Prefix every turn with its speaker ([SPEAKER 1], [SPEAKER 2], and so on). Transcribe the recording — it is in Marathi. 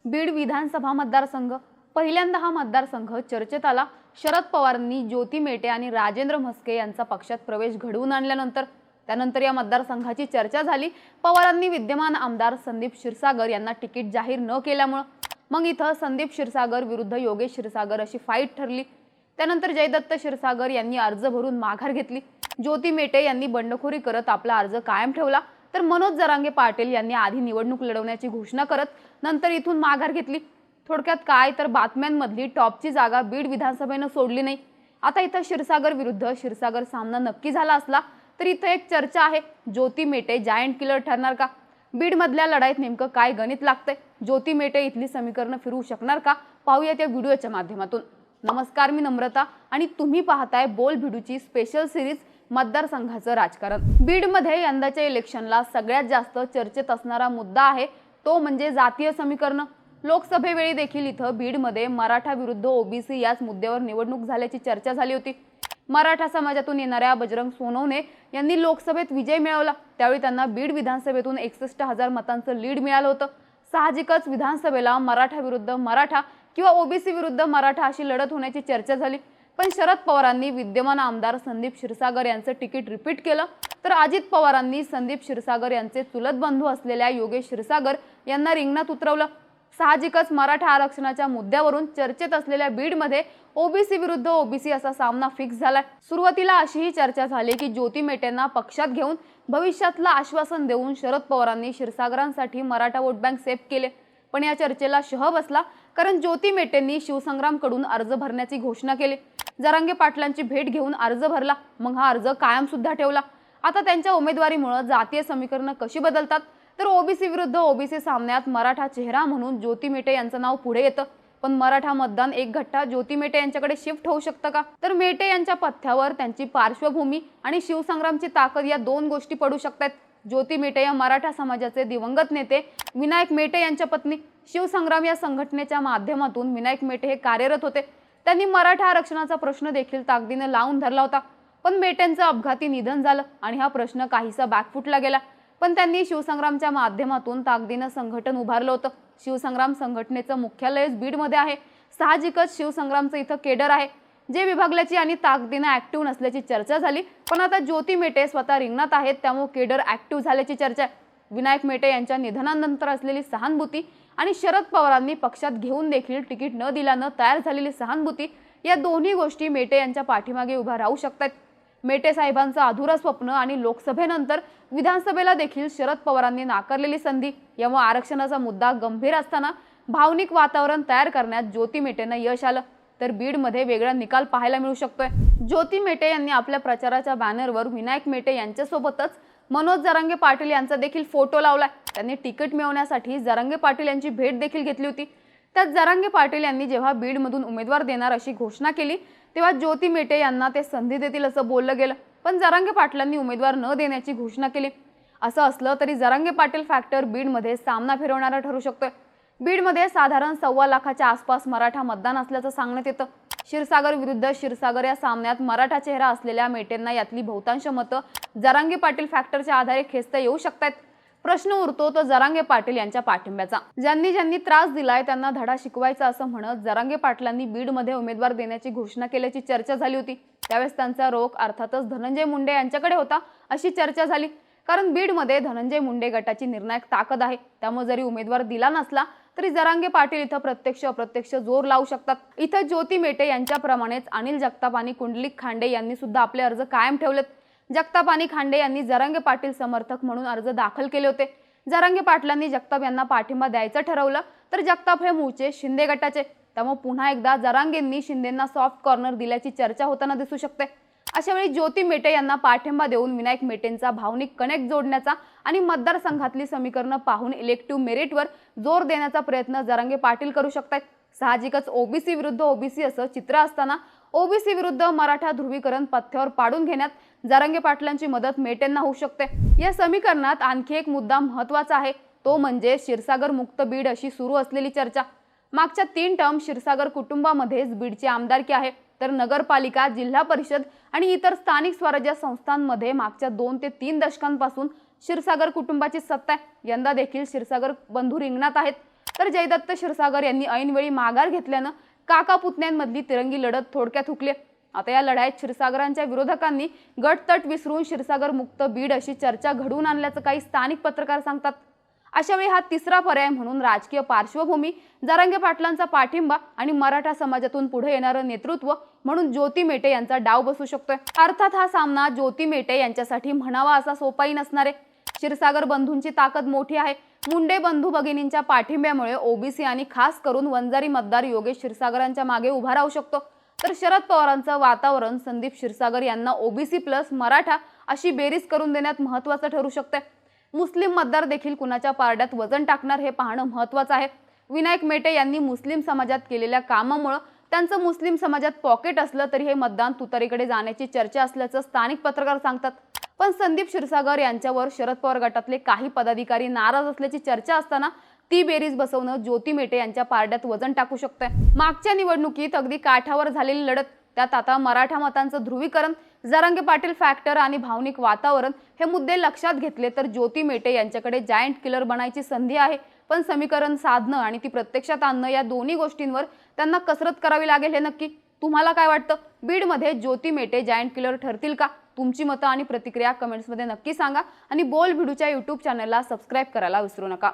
[SPEAKER 1] बीड विधानसभा मतदारसंघ पहिल्यांदा हा मतदारसंघ चर्चेत आला। शरद पवारांनी ज्योती मेटे आणि राजेंद्र म्हस्के यांचा पक्षात प्रवेश घडवून आणल्यानंतर त्यानंतर या मतदारसंघाची चर्चा झाली। पवारांनी विद्यमान आमदार संदीप क्षीरसागर यांना तिकीट जाहीर न केल्यामुळे मग इथं संदीप क्षीरसागर विरुद्ध योगेश क्षीरसागर अशी फाईट ठरली। त्यानंतर जयदत्त क्षीरसागर यांनी अर्ज भरून माघार घेतली। ज्योती मेटे यांनी बंडखोरी करत आपला अर्ज कायम ठेवला, तर मनोज जरांगे पाटील यांनी आधी निवडणूक लढवण्याची घोषणा करत नंतर इथून माघार घेतली। थोडक्यात काय तर बातम्यांमधली टॉपची जागा बीड विधानसभेने सोडली नाही। आता इथं क्षीरसागर विरुद्ध क्षीरसागर सामना नक्की झाला असला तर इथं एक चर्चा आहे, ज्योती मेटे जायंट किलर ठरणार का? बीड मधल्या लढाईत नेमकं काय गणित लागतंय? ज्योती मेटे इथली समीकरणं फिरवू शकणार का? पाहूया त्या व्हिडिओच्या माध्यमातून। नमस्कार, मी नम्रता आणि तुम्ही पाहताय बोल भिडूची स्पेशल सिरीज मतदारसंघाचं राजकारण। बीडमध्ये यंदाच्या इलेक्शनला सगळ्यात जास्त चर्चेत असणारा मुद्दा आहे तो म्हणजे जातीय समीकरण। लोकसभेवेळी देखील इथं बीडमध्ये मराठा विरुद्ध ओबीसी याच मुद्द्यावर निवडणूक झाल्याची चर्चा झाली होती। मराठा समाजातून येणाऱ्या बजरंग सोनवणे यांनी लोकसभेत विजय मिळवला, त्यावेळी त्यांना बीड विधानसभेतून 61,000 मतांचं लीड मिळालं होतं। साहजिकच विधानसभेला मराठा विरुद्ध मराठा किंवा ओबीसी विरुद्ध मराठा अशी लढत होण्याची चर्चा झाली। पण शरद पवारांनी विद्यमान आमदार संदीप क्षीरसागर यांचं तिकीट रिपीट केलं, तर अजित पवारांनी संदीप क्षीरसागर यांचे चुलत बंधू असलेल्या योगेश क्षीरसागर यांना रिंगणात उतरवलं। साहजिकच मराठा आरक्षणाच्या मुद्द्यावरून चर्चेत असलेल्या बीडमध्ये ओबीसी विरुद्ध ओबीसी असा सामना फिक्स झालाय। सुरुवातीला अशीही चर्चा झाली की ज्योती मेटेंना पक्षात घेऊन भविष्यातलं आश्वासन देऊन शरद पवारांनी क्षीरसागरांसाठी मराठा वोट बँक सेव्ह केले। पण या चर्चेला शह बसला, कारण ज्योती मेटेंनी शिवसंग्रामकडून अर्ज भरण्याची घोषणा केली। जरांगे पाटलांची भेट घेऊन अर्ज भरला, मग हा अर्ज कायम सुद्धा ठेवला। आता त्यांच्या उमेदवारीमुळे जातीय समीकरणं कशी बदलतात, तर ओबीसी विरुद्ध ओबीसी सामन्यात मराठा चेहरा म्हणून ज्योती मेटे यांचं नाव पुढे येतं। पण मराठा मतदान एक गठ्ठा ज्योती मेटे यांच्याकडे शिफ्ट होऊ शकतं का? तर मेटे यांच्या पथ्यावर त्यांची पार्श्वभूमी आणि शिवसंग्रामची ताकद या दोन गोष्टी पडू शकतात। ज्योती मेटे या मराठा समाजाचे दिवंगत नेते विनायक मेटे यांच्या पत्नी। शिवसंग्राम या संघटनेच्या माध्यमातून विनायक मेटे हे कार्यरत होते। त्यांनी मराठा आरक्षणाचा प्रश्न देखील ताकदीने लावून धरला होता, पण मेटेंचं अपघाती निधन झालं आणि हा प्रश्न काहीसा बॅकफुटला गेला। पण त्यांनी शिवसंग्रामच्या माध्यमातून ताकदीनं संघटन उभारलं होतं। शिवसंग्राम संघटनेचं मुख्यालय बीडमध्ये आहे। साहजिकच शिवसंग्रामचं इथं केडर आहे जे विभागल्याची आणि ताकदीनं ऍक्टिव्ह नसल्याची चर्चा झाली। पण आता ज्योती मेटे स्वतः रिंगणात आहेत, त्यामुळे केडर ऍक्टिव्ह झाल्याची चर्चा आहे। विनायक मेटे यांच्या निधनानंतर असलेली सहानुभूती आणि शरद पवारांनी पक्षात घेऊन देखील तिकीट न दिल्यानं तयार झालेली सहानुभूती या दोन्ही गोष्टी मेटे यांच्या पाठीमागे उभा राहू शकतात। मेटे साहेबांचं अधुरं स्वप्न आणि लोकसभेनंतर विधानसभेला देखील शरद पवारांनी नाकारलेली संधी यामुळे आरक्षणाचा मुद्दा गंभीर असताना भावनिक वातावरण तयार करण्यात ज्योती मेटेंना यश आलं, तर बीडमध्ये वेगळा निकाल पाहायला मिळू शकतोय। ज्योती मेटे यांनी आपल्या प्रचाराच्या बॅनरवर विनायक मेटे यांच्यासोबतच मनोज जरांगे पाटील यांचा देखील फोटो लावलाय। त्यांनी तिकीट मिळवण्यासाठी जरांगे पाटील यांची भेट देखील घेतली होती। त्यात जरांगे पाटील यांनी जेव्हा बीडमधून उमेदवार देणार अशी घोषणा केली तेव्हा ज्योती मेटे यांना ते संधी देतील असं बोललं गेलं, पण जरांगे पाटलांनी उमेदवार न देण्याची घोषणा केली। असं असलं तरी जरांगे पाटील फॅक्टर बीडमध्ये सामना फिरवणारा ठरू शकतोय। बीडमध्ये साधारण 1.25 लाखाच्या आसपास मराठा मतदान असल्याचं सांगण्यात येतं। क्षीरसागर विरुद्ध क्षीरसागर या सामन्यात मराठा चेहरा असलेल्या मेटेंना यातली बहुतांश मतं जरांगे पाटील फॅक्टरच्या आधारे खेचता येऊ शकतात। प्रश्न उरतो तो जरांगे पाटील यांच्या पाठिंब्याचा। ज्यांनी त्रास दिलाय त्यांना धडा शिकवायचा असं म्हणत जरांगे पाटलांनी बीडमध्ये उमेदवार देण्याची घोषणा केल्याची चर्चा झाली होती। त्यावेळेस त्यांचा रोख अर्थातच धनंजय मुंडे यांच्याकडे होता अशी चर्चा झाली, कारण बीडमध्ये धनंजय मुंडे गटाची निर्णायक ताकद आहे। त्यामुळे जरी उमेदवार दिला नसला तरी जरांगे पाटील इथं प्रत्यक्ष अप्रत्यक्ष जोर लावू शकतात। इथं ज्योती मेटे यांच्याप्रमाणेच अनिल जगताप आणि कुंडलिक खांडे यांनी सुद्धा आपले अर्ज कायम ठेवलेत। जगताप आणि खांडे यांनी जरांगे पाटील समर्थक म्हणून अर्ज दाखल केले होते। जरांगे पाटलांनी जगताप यांना पाठिंबा द्यायचं ठरवलं, तर जगताप हे मूळचे शिंदे गटाचे, त्यामुळे पुन्हा एकदा जरांगेंनी शिंदेंना सॉफ्ट कॉर्नर दिल्याची चर्चा होताना दिसू शकते। अशा वेळी ज्योती मेटे यांना पाठिंबा देऊन विनायक मेटेंचा भावनिक कनेक्ट जोडण्याचा आणि मतदारसंघातली समीकरणं पाहून इलेक्टिव्ह मेरिटवर जोर देण्याचा प्रयत्न जरांगे पाटील करू शकतात। साहजिकच ओबीसी विरुद्ध ओबीसी असं चित्र असताना ओबीसी विरुद्ध मराठा ध्रुवीकरण पथ्यावर पाडून घेण्यात जरांगे पाटलांची मदत मेटेंना होऊ शकते। या समीकरणात आणखी एक मुद्दा महत्त्वाचा आहे, तो म्हणजे क्षीरसागर मुक्त बीड अशी सुरू असलेली चर्चा। मागच्या 3 टर्म क्षीरसागर कुटुंबामध्येच बीडची आमदारकी आहे, तर नगरपालिका, जिल्हा परिषद आणि इतर स्थानिक स्वराज्य संस्थांमध्ये मागच्या 2 ते 3 दशकांपासून क्षीरसागर कुटुंबाची सत्ता आहे। यंदा देखील क्षीरसागर बंधू रिंगणात आहेत। तर जयदत्त क्षीरसागर यांनी ऐनवेळी माघार घेतल्यानं काका पुतण्यांमधली तिरंगी लढत थोडक्यात हुकली। आता या लढाईत क्षीरसागरांच्या विरोधकांनी गटतट विसरून क्षीरसागर मुक्त बीड अशी चर्चा घडवून आणल्याचं काही स्थानिक पत्रकार सांगतात। अशा वेळी हा तिसरा पर्याय म्हणून राजकीय पार्श्वभूमी, जरांगे पाटलांचा पाठिंबा आणि मराठा समाजातून पुढे येणारं नेतृत्व म्हणून ज्योती मेटे यांचा डाव बसू शकतोय। अर्थात हा सामना ज्योती मेटे यांच्यासाठी म्हणावा असा सोपाही नसणार आहे। क्षीरसागर बंधूंची ताकद मोठी आहे। मुंडे बंधू भगिनींच्या पाठिंब्यामुळे ओबीसी आणि खास करून वंजारी मतदार योगेश क्षीरसागरांच्या मागे उभा राहू शकतो। तर शरद पवारांचं वातावरण संदीप क्षीरसागर यांना ओबीसी प्लस मराठा अशी बेरीज करून देण्यात महत्त्वाचं ठरू शकते। मुस्लिम मतदार देखील कुणाच्या पारड्यात वजन टाकणार हे पाहणं महत्त्वाचं आहे। विनायक मेटे यांनी मुस्लिम समाजात केलेल्या कामामुळे त्यांचं मुस्लिम समाजात पॉकेट असलं तरी हे मतदान तुतारीकडे जाण्याची चर्चा असल्याचं स्थानिक पत्रकार सांगतात। पण संदीप क्षीरसागर यांच्यावर शरद पवार गटातले काही पदाधिकारी नाराज असल्याची चर्चा असताना ती बेरीज बसवणं ज्योती मेटे यांच्या पारड्यात वजन टाकू शकते। मागच्या निवडणुकीत अगदी काठावर झालेली लढत, त्यात आता मराठा मतांचं ध्रुवीकरण, जरांगे पाटील फॅक्टर आणि भावनिक वातावरण हे मुद्दे लक्षात घेतले तर ज्योती मेटे यांच्याकडे जायंट किलर बनायची संधी आहे। पण समीकरण साधणं आणि ती प्रत्यक्षात आणणं या दोन्ही गोष्टींवर त्यांना कसरत करावी लागेल हे नक्की। तुम्हाला काय वाटतं? बीडमध्ये ज्योती मेटे जायंट किलर ठरतील का? तुमची मतं आणि प्रतिक्रिया कमेंट्समध्ये नक्की सांगा आणि बोल भिडूच्या YouTube चॅनलला सबस्क्राईब करायला विसरू नका।